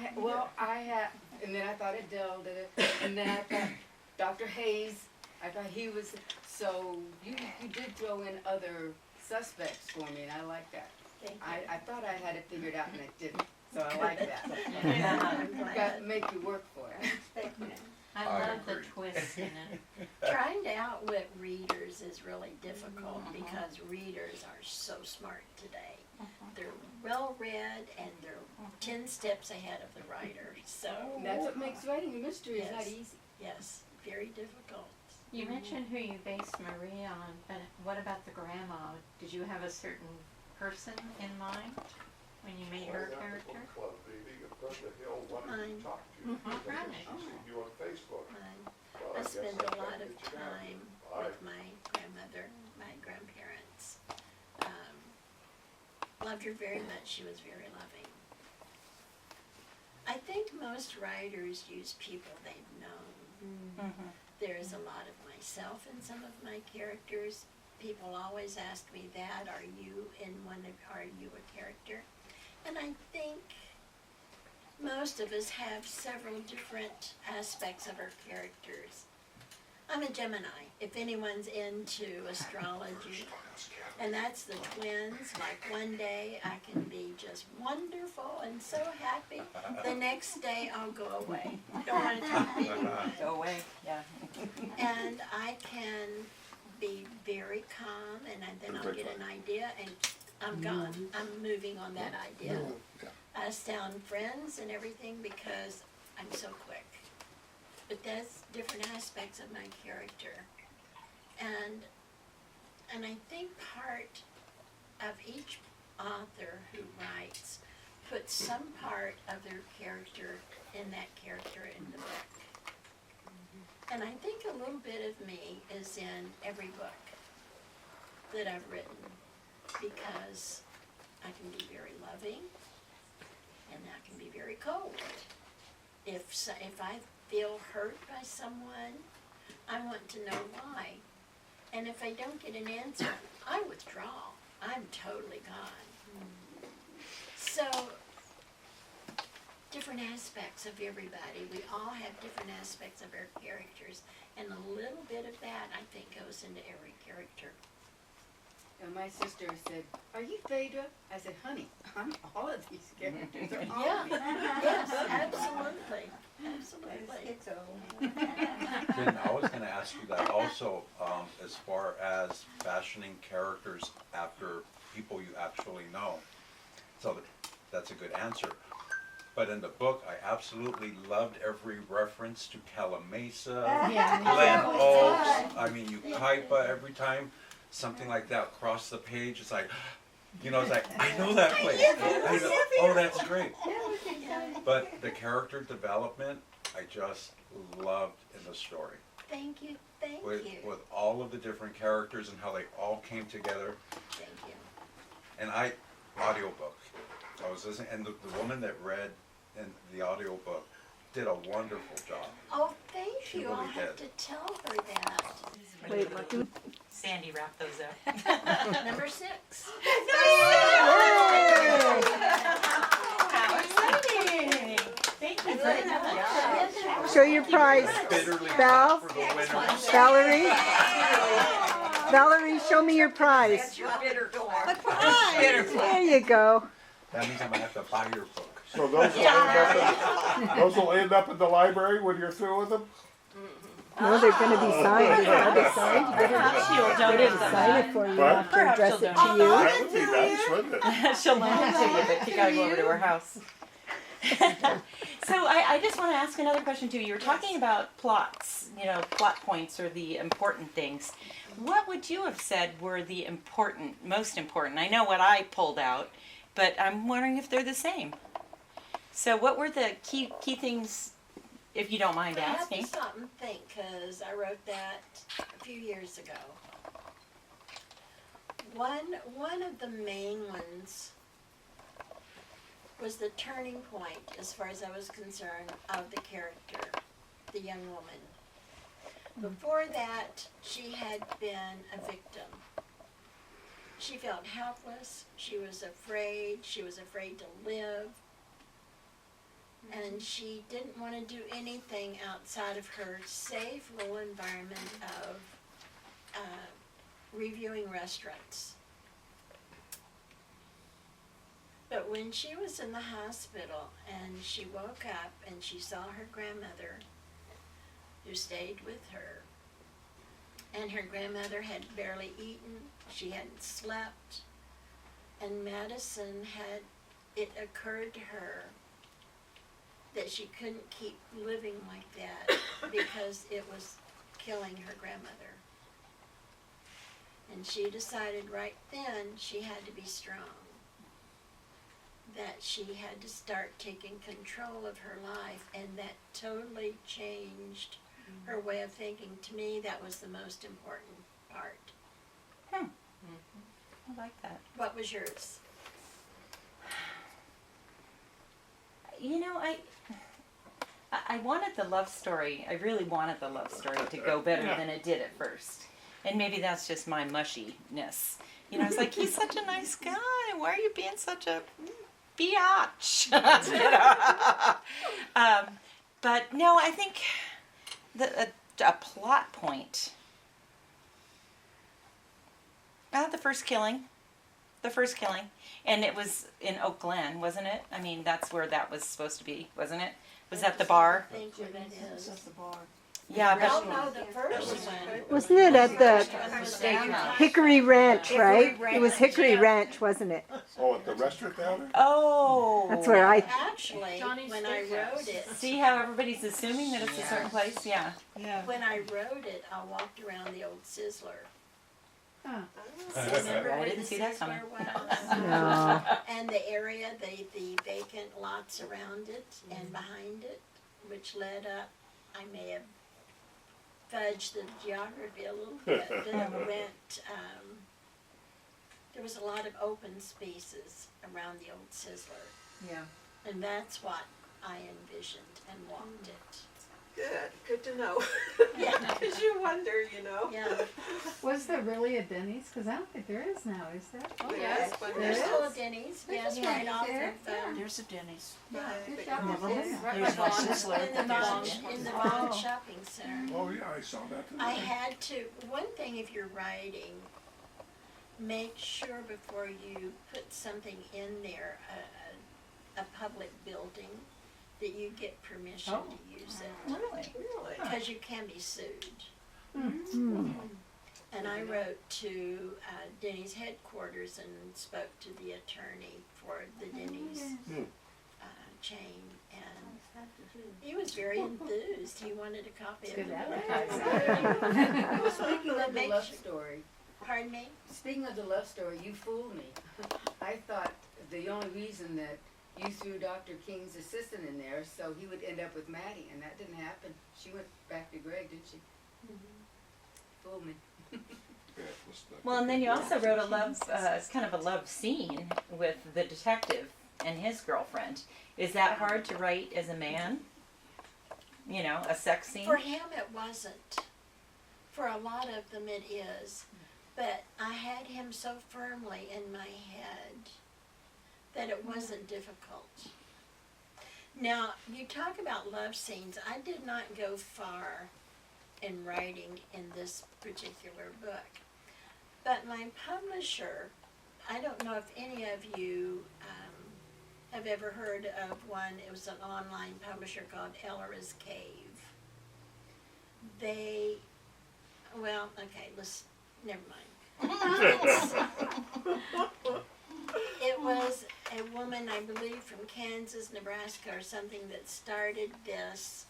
had, and then I thought Adele did it. And then I thought Dr. Hayes, I thought he was, so you did throw in other suspects for me, and I like that. Thank you. I thought I had it figured out, and I didn't. So I like that. I'm glad. Got to make you work for it. Thank you. I love the twist in it. Trying to outwit readers is really difficult because readers are so smart today. They're well read and they're 10 steps ahead of the writer. So, And that's what makes writing a mystery is not Yes. easy. yes, very difficult. You mentioned who you based Marie on, but what about the grandma? Did you have a certain person in mind when you made her character? Book club meeting at Brenda Hill wanted to talk to you. Right. She seen you on Facebook. Well, I guess spend a I'll lot of get you down. time I- with my grandmother, my grandparents. Loved her very much. She was very loving. I think most writers use people they've known. There's a lot of myself in some of my characters. People always ask me that, are you a character? And I think most of us have several different aspects of our characters. I'm a Gemini, if anyone's into astrology, and that's the twins. Like one day I can be just wonderful and so happy, the next day I'll go away. Don't want to talk to anyone. Go away, yeah. And I can be very calm, and then I'll get an idea, and I'm gone. I'm moving on that idea. I sound friends and everything because I'm so quick. But that's different aspects of my character. And I think part of each author who writes puts some part of their character in that character in the book. And I think a little bit of me is in every book that I've written because I can be very loving and I can be very cold. If I feel hurt by someone, I want to know why. And if I don't get an answer, I withdraw. I'm totally gone. So, different aspects of everybody. We all have different aspects of our characters, and a little bit of that, I think, goes into every character. And my sister said, "Are you Phaedra?" I said, "Honey, I'm all of these characters. They're all Yeah. me." Yes, absolutely, absolutely. Then I was gonna ask you that also, as far as fashioning characters after people you actually know. So that's a good answer. But in the book, I absolutely loved every reference to Calamasa, Yeah, me Glen too. Oaks, I mean, Ukaipa, every time something like that crossed the page, it's like, you know, it's like, I know that place. I know, oh, that's great. But the character development, I just loved in the story. Thank you, thank With, you, with all of the different characters and how they all came together. thank you. And audiobook, I was listening, and the woman that read in the audiobook did a wonderful job. Oh, thank She you, I'll really have did. to tell her that. Wait, do, Sandy wrap those up. Number 6. How exciting! Thank you very much. show your prize. Bitterly Val? for the winners. Valerie? Valerie, show me your prize. Your bitter door. There you go. That means I'm gonna have to buy your book. So those will end up in the library when you're through with them? No, they're gonna be signed. Is it gonna be signed? You better, Perhaps she'll better donate them. sign it for you. What? I'll have to Perhaps address she'll it to donate you. That would be nice, wouldn't it? She'll lend it to you, but you gotta go over to her house. So I just want to ask another question too. You were talking about plots, you know, plot points or the important things. What would you have said were the most important? I know what I pulled out, but I'm wondering if they're the same. So what were the key things, if you don't mind I have asking? to stop and think, because I wrote that a few years ago. One of the main ones was the turning point, as far as I was concerned, of the character, the young woman. Before that, she had been a victim. She felt helpless, she was afraid to live, and she didn't want to do anything outside of her safe little environment of reviewing restaurants. But when she was in the hospital and she woke up and she saw her grandmother who stayed with her, and her grandmother had barely eaten, she hadn't slept, and it occurred to her that she couldn't keep living like that because it was killing her grandmother. And she decided right then she had to be strong, that she had to start taking control of her life, and that totally changed her way of thinking. To me, that was the most important part. I like that. What was yours? You know, I wanted the love story. I really wanted the love story to go better than it did at first. And maybe that's just my mushiness. You know, it's like, he's such a nice guy. Why are you being such a biatch? You know? But no, I think a plot point. The first killing. And it was in Oak Glen, wasn't it? I mean, that's where that was supposed to be, wasn't it? Was that the bar? I think where that is. Yeah, Oh, but no, the first one. Wasn't it at the Was Hickory Ranch, right? It was Hickory Ranch, wasn't it? Oh, at the restaurant down there? oh. That's where I, Actually, when I wrote it, See how everybody's assuming that it's a certain place? Yeah. when I wrote it, I walked around the old Sizzler. Huh. Remember I where didn't the see that coming. Sizzler was? no. And the area, the vacant lots around it and behind it, which led up, I may have fudged the geography a little bit, but it went, there was a lot of open spaces around the old Sizzler. Yeah. And that's what I envisioned and walked it. Good to know. Yeah, Because you wonder, you know. yeah. Was there really a Denny's? Because I don't think there is now, is there? Oh, yes, but There There's is? still a Denny's, yes, There's a right Denny's off there, of, There's a Denny's. yeah, Good but job. you- Never been. right There's by one Bond. Sizzler. in the There's a Bond, Denny's. in the Bond Shopping Center. Oh, yeah, I saw that today. I had to, one thing if you're writing, make sure before you put something in there, a public building, that you get permission to use it. Really? Really? Because you can be sued. Hmm. And I wrote to Denny's headquarters and spoke to the attorney for the Denny's chain, and he was very enthused. He wanted a copy of Good it. Speaking of the Make love sure- story, Pardon me? speaking of the love story, you fooled me. I thought the only reason that you threw Dr. King's assistant in there so he would end up with Maddie, and that didn't happen. She went back to Greg, didn't she? Fooled me. Yeah, let's not Well, and get then you into also wrote a love, kind of a love scene with the detective and his girlfriend. Is that hard to write as a man? You know, a sex scene? For him, it wasn't. For a lot of them, it is. But I had him so firmly in my head that it wasn't difficult. Now, you talk about love scenes. I did not go far in writing in this particular book. But my publisher, I don't know if any of you have ever heard of one. It was an online publisher called Ellora's Cave. They, well, okay, never mind. It was a woman, I believe, from Kansas, Nebraska, or something that started this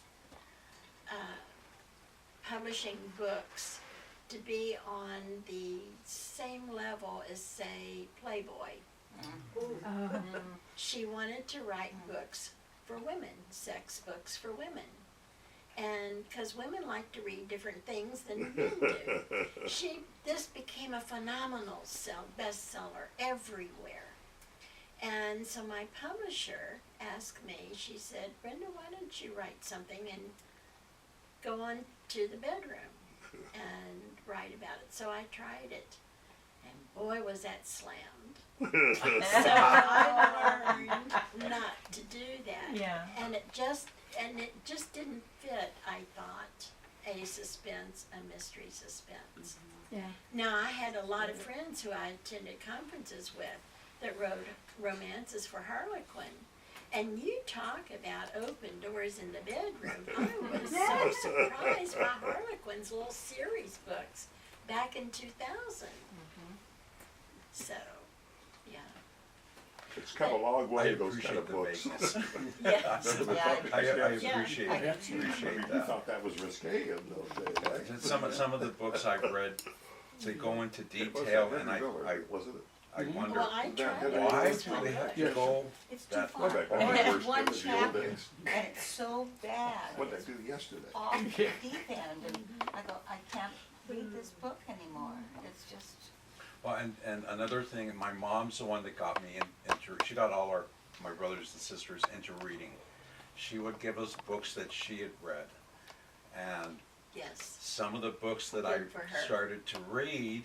publishing books to be on the same level as, say, Playboy. She wanted to write books for women, sex books for women. And because women like to read different things than men do. This became a phenomenal bestseller everywhere. And so my publisher asked me, she said, Brenda, why don't you write something and go on to the bedroom and write about it. So I tried it, and boy was that slammed. So I learned not to do that. Yeah. And it just didn't fit, I thought, a suspense, a mystery suspense. Yeah. Now I had a lot of friends who I attended conferences with that wrote romances for Harlequin. And you talk about open doors in the bedroom. I was so surprised by Harlequin's little series books back in 2000. So, yeah. It's come a long I way, those kind appreciate of the books. vagueness. Yes. Remember the Yeah, puppy I steps? appreciate I that, mean, appreciate you that. thought that was risque in those days, right? Some of the books I've read, they go into It was detail, Henry and I Miller, wasn't it? wonder, Well, I tried it. why It was do my they have book. to go It's too that far. far? Back when And I it's worked one in the old chapter. days. And it's so bad. What'd I do yesterday? Off the deep end, and I go, I can't read this book anymore. It's just, Well, and another thing, my mom's the one that got me into, she got all my brothers and sisters into reading. She would give us books that she had read. And Yes. some of the books that I Good for her. started to read,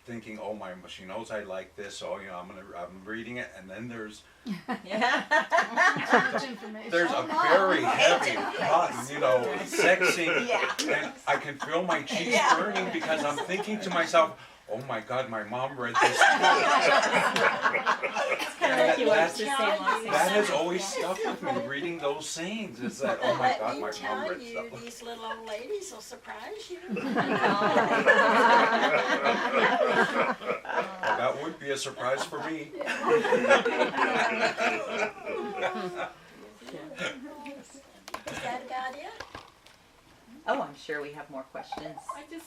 thinking, oh she knows I like this, so I'm reading it, and then there's there's a very heavy, hot, sex scene, and I can feel my cheeks burning because I'm thinking to myself, oh my God, my mom read this too. It's kind of like you watch the same last That has always stuck with me, reading those scenes, is that, oh my Let God, me my tell mom read you, stuff. these little old ladies will surprise you. That would be a surprise for me. Is that about it? Oh, I'm sure we have more questions. I just,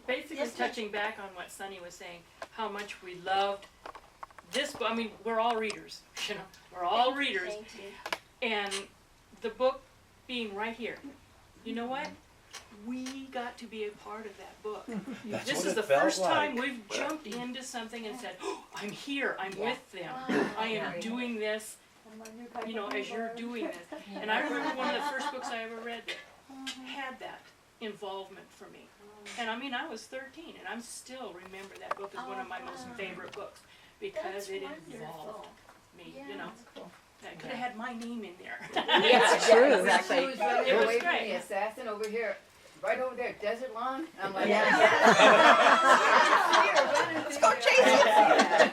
basically Yes, ma'am. touching back on what Sunny was saying, how much we loved this book. I mean, we're all readers, you know, we're all readers. Thank you. And the book being right here, you know what? We got to be a part of that book. That's This what is it the felt first time like. we've jumped into something and said, oh, I'm here, I'm with them. I am Yeah. doing this, you know, as you're doing this. And I remember one of the first books I ever read that had that involvement for me. And I mean, I was 13 and I still remember that book as one of my most favorite books because That's it wonderful. involved me, you know. Cool. I could have had my name in there. Yeah, true. She exactly. was running It was away from great. the assassin over here. right over there, desert lawn. I'm like, Yeah. let's go chase it.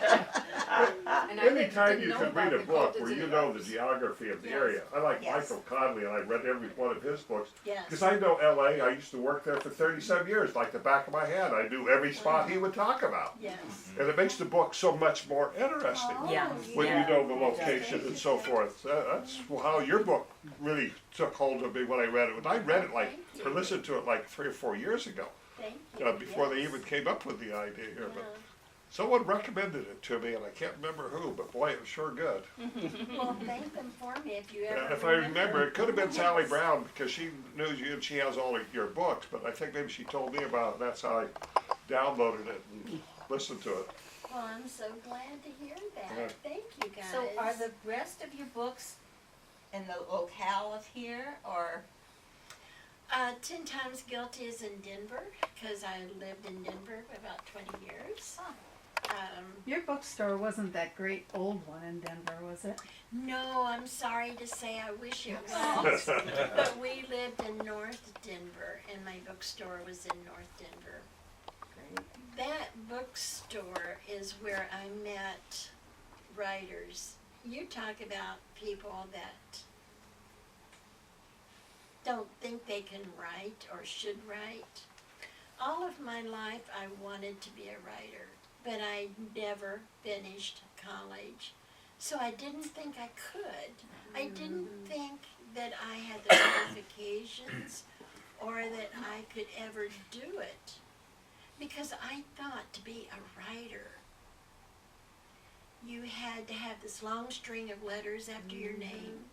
And I Anytime didn't you know could about read a the book cultists where and you the know the others. geography of the Yes. area. I like Yes. Michael Conley, and I read every one of his books. Yes. Because I know LA, I used to work there for 37 years, like the back of my hand. I knew every spot he would talk about. Yes. And it makes the book so much more interesting Yeah. when Yeah. you know the location and so forth. That's how your book really took hold of me when I read it. When I read it like, or listened to it like 3 or 4 years ago, Thank you. before they Yes. even came up with the idea here. But Yeah. someone recommended it to me, and I can't remember who, but boy, it was sure good. Well, thank them for me if you ever And if I remember, it could have been Sally Brown, because she knows you and she has all of your books, but I think maybe she told me about it, and that's how I downloaded it and listened to it. Well, I'm so glad to hear that. Yeah. Thank you, guys. So are the rest of your books in the locale of here, or? 10 Times Guilty is in Denver, because I lived in Denver for about 20 years. Your bookstore wasn't that great old one in Denver, was it? No, I'm sorry to say, I wish it was. But we lived in North Denver, and my bookstore was in North Denver. That bookstore is where I met writers. You talk about people that don't think they can write or should write. All of my life I wanted to be a writer, but I never finished college. So I didn't think I could. I didn't think that I had the qualifications or that I could ever do it. Because I thought to be a writer, you had to have this long string of letters after your name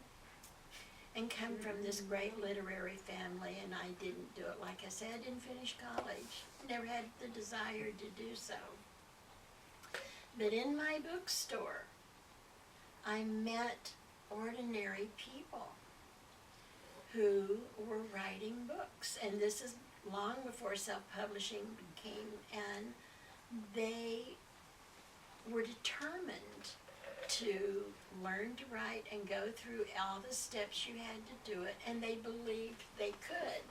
and come from this great literary family, and I didn't do it. Like I said, I didn't finish college. Never had the desire to do so. But in my bookstore, I met ordinary people who were writing books. And this is long before self-publishing came, and they were determined to learn to write and go through all the steps you had to do it, and they believed they could.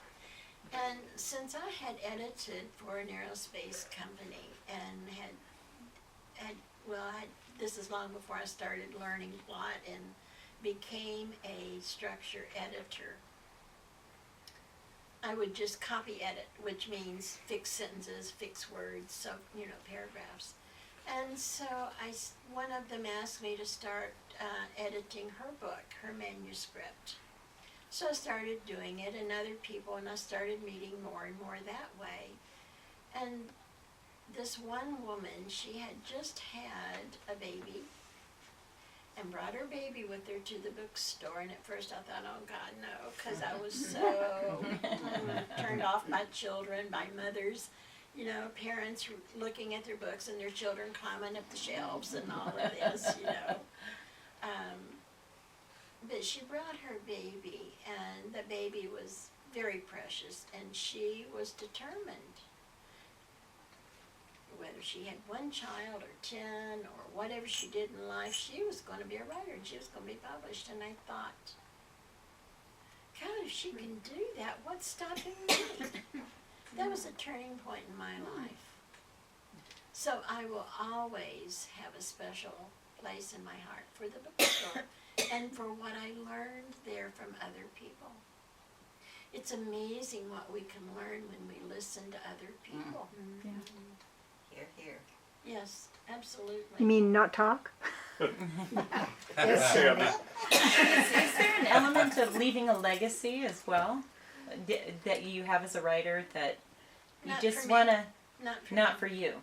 And since I had edited for an aerospace company and this is long before I started learning plot and became a structure editor, I would just copy edit, which means fix sentences, fix words, so, paragraphs. And so one of them asked me to start editing her book, her manuscript. So I started doing it, and other people, and I started meeting more and more that way. And this one woman, she had just had a baby and brought her baby with her to the bookstore, and at first I thought, oh God, no, because I was so turned off by children, by mothers, parents looking at their books and their children climbing up the shelves and all of this, But she brought her baby, and the baby was very precious, and she was determined, whether she had one child or 10 or whatever she did in life, she was going to be a writer and she was going to be published. And I thought, God, if she can do that, what's stopping me? That was a turning point in my life. So I will always have a special place in my heart for the bookstore and for what I learned there from other people. It's amazing what we can learn when we listen to other people. Yeah. Here, here. Yes, absolutely. You mean not talk? Yes, Sandy. Is there an element of leaving a legacy as well that you have as a writer that you Not just for me. want to? Not Not me. for you.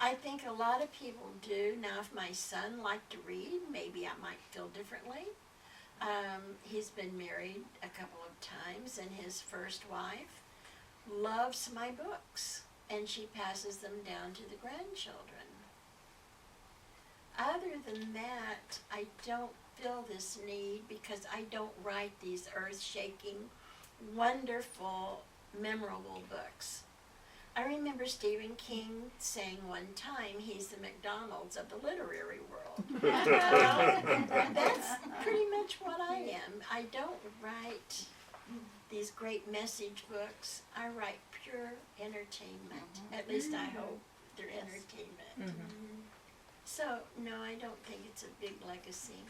I think a lot of people do. Now, if my son liked to read, maybe I might feel differently. He's been married a couple of times, and his first wife loves my books, and she passes them down to the grandchildren. Other than that, I don't feel this need because I don't write these earth-shaking, wonderful, memorable books. I remember Stephen King saying one time he's the McDonald's of the literary world. And that's pretty much what I am. I don't write these great message books. I write pure entertainment. At least I hope they're entertainment. So, no, I don't think it's a big legacy.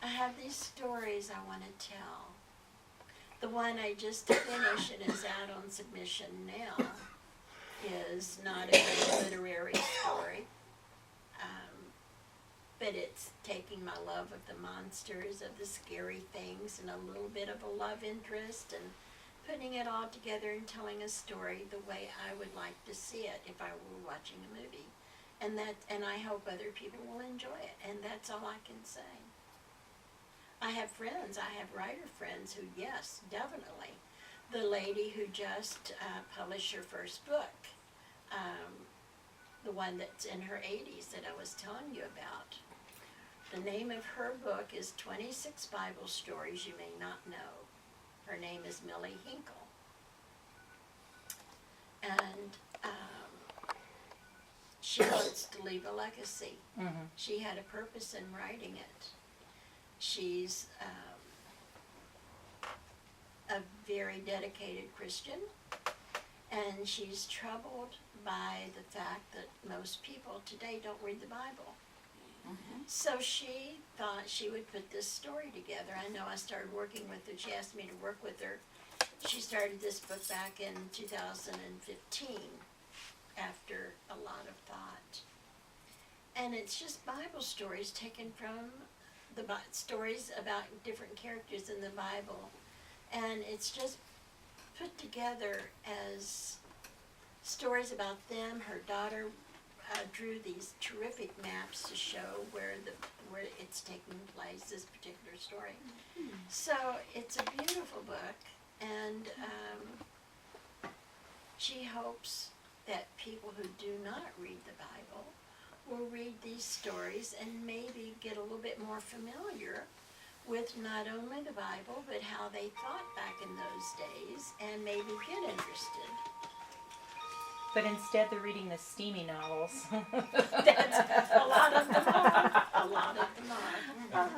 I have these stories I want to tell. The one I just finished and is out on submission now is not a very literary story, but it's taking my love of the monsters, of the scary things, and a little bit of a love interest, and putting it all together and telling a story the way I would like to see it if I were watching a movie. And I hope other people will enjoy it, and that's all I can say. I have friends, I have writer friends who, yes, definitely. The lady who just published her first book, the one that's in her 80s that I was telling you about. The name of her book is 26 Bible Stories You May Not Know. Her name is Millie Hinkle. And she wants to leave a legacy. She had a purpose in writing it. She's a very dedicated Christian, and she's troubled by the fact that most people today don't read the Bible. So she thought she would put this story together. I know I started working with her. She asked me to work with her. She started this book back in 2015 after a lot of thought. And it's just Bible stories taken from the stories about different characters in the Bible. And it's just put together as stories about them. Her daughter drew these terrific maps to show where it's taking place, this particular story. So it's a beautiful book, and she hopes that people who do not read the Bible will read these stories and maybe get a little bit more familiar with not only the Bible, but how they thought back in those days, and maybe get interested. But instead they're reading the steamy novels. That's a lot of them are. A lot of them are.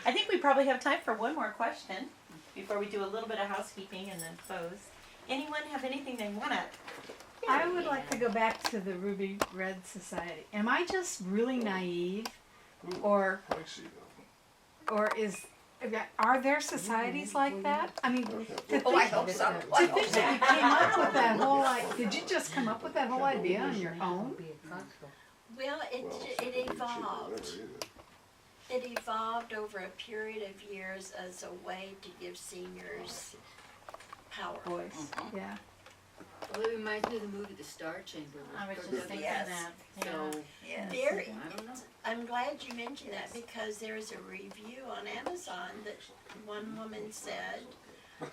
I think we probably have time for one more question before we do a little bit of housekeeping and then close. Anyone have anything they want to? I would like to go back to the Ruby Red Society. Am I just really naive, or are there societies like that? I mean, I hope so. To think that you came up with that whole did you just come up with that whole idea on your own? Well, it evolved. It evolved over a period of years as a way to give seniors power. Voice. Yeah. Well, it reminds me of the movie The Star Chamber. I was just thinking that. So, Very. I don't know. I'm glad you mentioned that, because there is a review on Amazon that one woman said,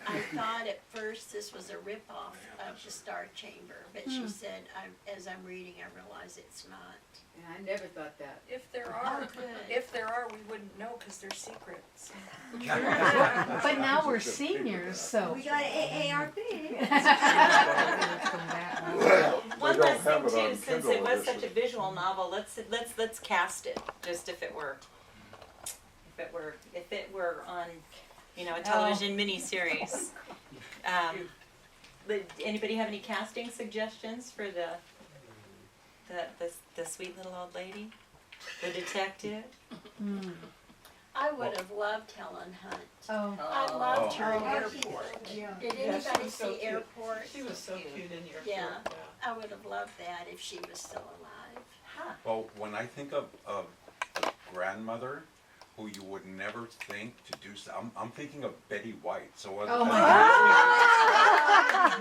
I thought at first this was a ripoff of the Star Chamber, but she said, as I'm reading, I realize it's not. Yeah, I never thought that. If there Oh, are, good. we wouldn't know because they're secrets. But now we're seniors, so. We got AARP. One They don't last thing have it too, on since Kindle it was edition. such a visual novel, let's cast it, just if it were on, a television miniseries. Anybody have any casting suggestions for the sweet little old lady, the detective? I would have loved Helen Hunt. Oh. I loved her in Oh, Airport. yeah. Did Yeah, she anybody was so see cute. Airport? She was so cute in your Yeah. book. I would have loved that if she was still alive. Well, when I think of a grandmother who you would never think to do so, I'm thinking of Betty White. So Oh my God.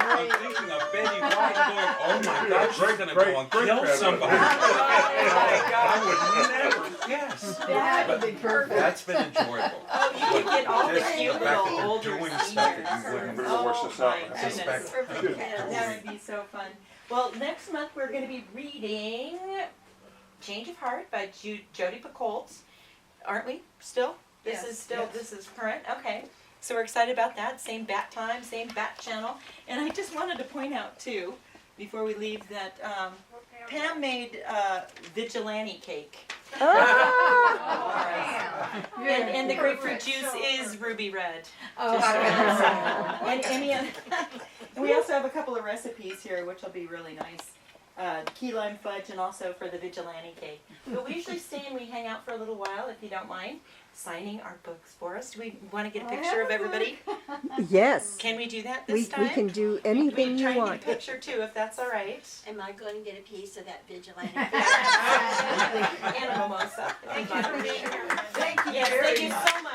I'm thinking of Betty White going, oh my God, she's gonna go and kill great somebody. I would never guess. That would be perfect. That's been enjoyable. Oh, you could get all the Just cute the fact little that older they're doing stuff that you seniors. wouldn't We're gonna watch this out. Oh, my suspect. goodness. That would be so fun. Well, next month we're going to be reading Change of Heart by Jodi Picoult. Aren't we? Still? This is current? Okay. So we're excited about that. Same bat time, same bat channel. And I just wanted to point out too, before we leave, that Pam made vigilante cake. And the grapefruit juice is ruby red. Just so you know. And we also have a couple of recipes here, which will be really nice. Key lime fudge and also for the vigilante cake. But we usually stay and we hang out for a little while, if you don't mind, signing our books for us. Do we want to get a picture of everybody? Yes. Can we do that this time? We can do anything we you try want. and get a picture too, if that's all right. Am I going to get a piece of that vigilante? And a mimosa. Thank you for being here. Thank you. Yes, thank you so much.